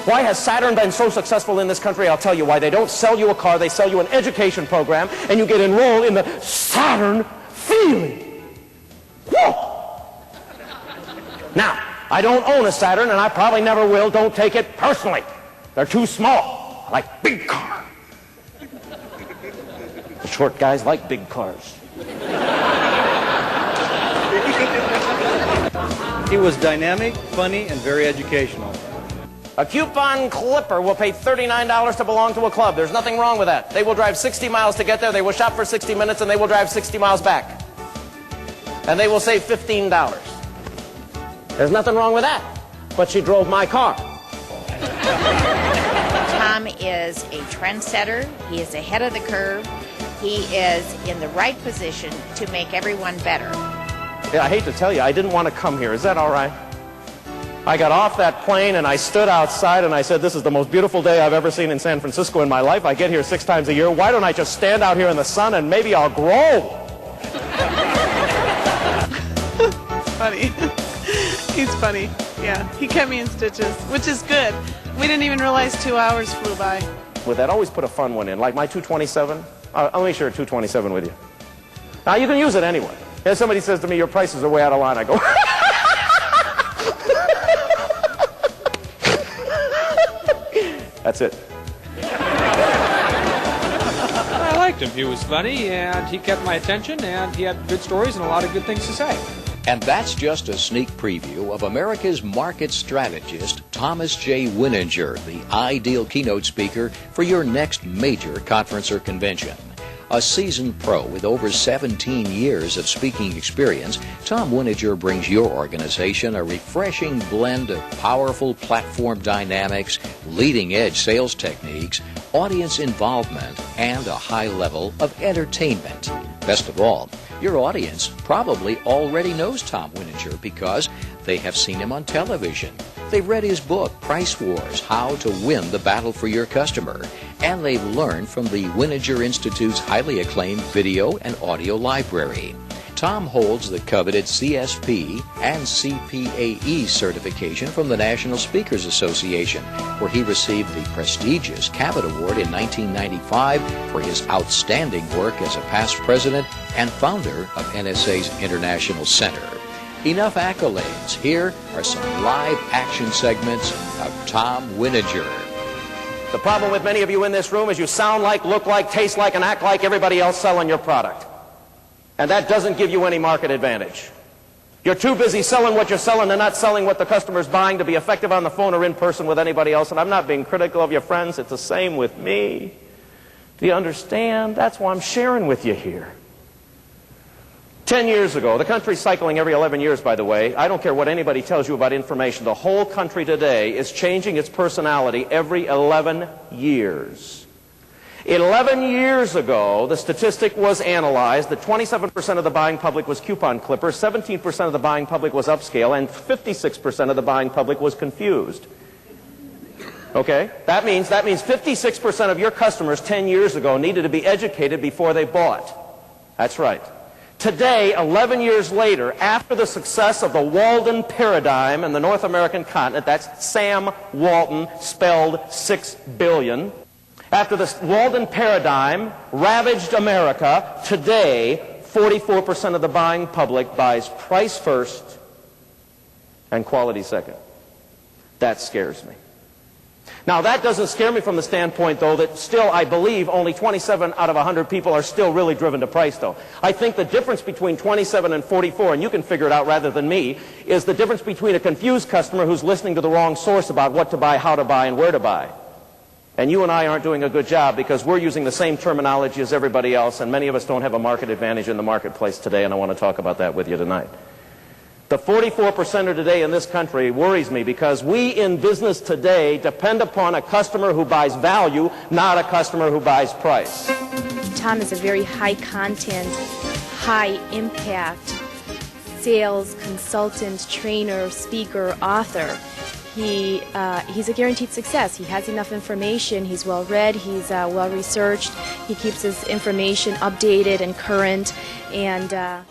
Why has Saturn been so successful in this country? I'll tell you why. They don't sell you a car, they sell you an education program, and you get enrolled in the Saturn feeling. Whoa! Now, I don't own a Saturn, and I probably never will. Don't take it personally. They're too small. I like big cars. The short guys like big cars. He was dynamic, funny, and very educational. A coupon clipper will pay $39 to belong to a club. There's nothing wrong with that. They will drive 60 miles to get there. They will shop for 60 minutes, and they will drive 60 miles back. And they will save $15. There's nothing wrong with that. But she drove my car. Thom is a trendsetter. He is ahead of the curve. He is in the right position to make everyone better. Yeah, I hate to tell you, I didn't want to come here. Is that all right? I got off that plane and I stood outside and I said, this is the most beautiful day I've ever seen in San Francisco in my life. I get here 6 times a year. Why don't I just stand out here in the sun and maybe I'll grow? Funny. He's funny. Yeah, he kept me in stitches, which is good. We didn't even realize 2 hours flew by. With that, always put a fun one in, like my 227. Let me share a 227 with you. Now, you can use it anyway. If somebody says to me, your prices are way out of line, I go, that's it. I liked him. He was funny, and he kept my attention, and he had good stories and a lot of good things to say. And that's just a sneak preview of America's market strategist, Thomas J. Whinninger, the ideal keynote speaker for your next major conference or convention. A seasoned pro with over 17 years of speaking experience, Thom Whinninger brings your organization a refreshing blend of powerful platform dynamics, leading-edge sales techniques, audience involvement, and a high level of entertainment. Best of all, your audience probably already knows Thom Whinninger because they have seen him on television. They've read his book, Price Wars, How to Win the Battle for Your Customer, and they've learned from the Whinninger Institute's highly acclaimed video and audio library. Thom holds the coveted CSP and CPAE certification from the National Speakers Association, where he received the prestigious Cabot Award in 1995 for his outstanding work as a past president and founder of NSA's International Center. Enough accolades. Here are some live action segments of Thom Whinninger. The problem with many of you in this room is you sound like, look like, taste like, and act like everybody else selling your product. And that doesn't give you any market advantage. You're too busy selling what you're selling and not selling what the customer's buying to be effective on the phone or in person with anybody else. And I'm not being critical of your friends. It's the same with me. Do you understand? That's why I'm sharing with you here. 10 years ago, the country's cycling every 11 years, by the way. I don't care what anybody tells you about information. The whole country today is changing its personality every 11 years. 11 years ago, the statistic was analyzed that 27% of the buying public was coupon clippers, 17% of the buying public was upscale, and 56% of the buying public was confused. Okay? That means 56% of your customers 10 years ago needed to be educated before they bought. That's right. Today, 11 years later, after the success of the Walden paradigm in the North American continent, that's Sam Walton, spelled 6 billion. After the Walden paradigm ravaged America, today, 44% of the buying public buys price first and quality second. That scares me. Now, that doesn't scare me from the standpoint, though, that still, I believe, only 27 out of 100 people are still really driven to price, though. I think the difference between 27 and 44, and you can figure it out rather than me, is the difference between a confused customer who's listening to the wrong source about what to buy, how to buy, and where to buy. And you and I aren't doing a good job because we're using the same terminology as everybody else, and many of us don't have a market advantage in the marketplace today, and I want to talk about that with you tonight. The 44% today in this country worries me because we in business today depend upon a customer who buys value, not a customer who buys price. Thom is a very high content, high impact sales consultant, trainer, speaker, author. He's a guaranteed success. He has enough information. He's well read. He's well researched. He keeps his information updated and current, and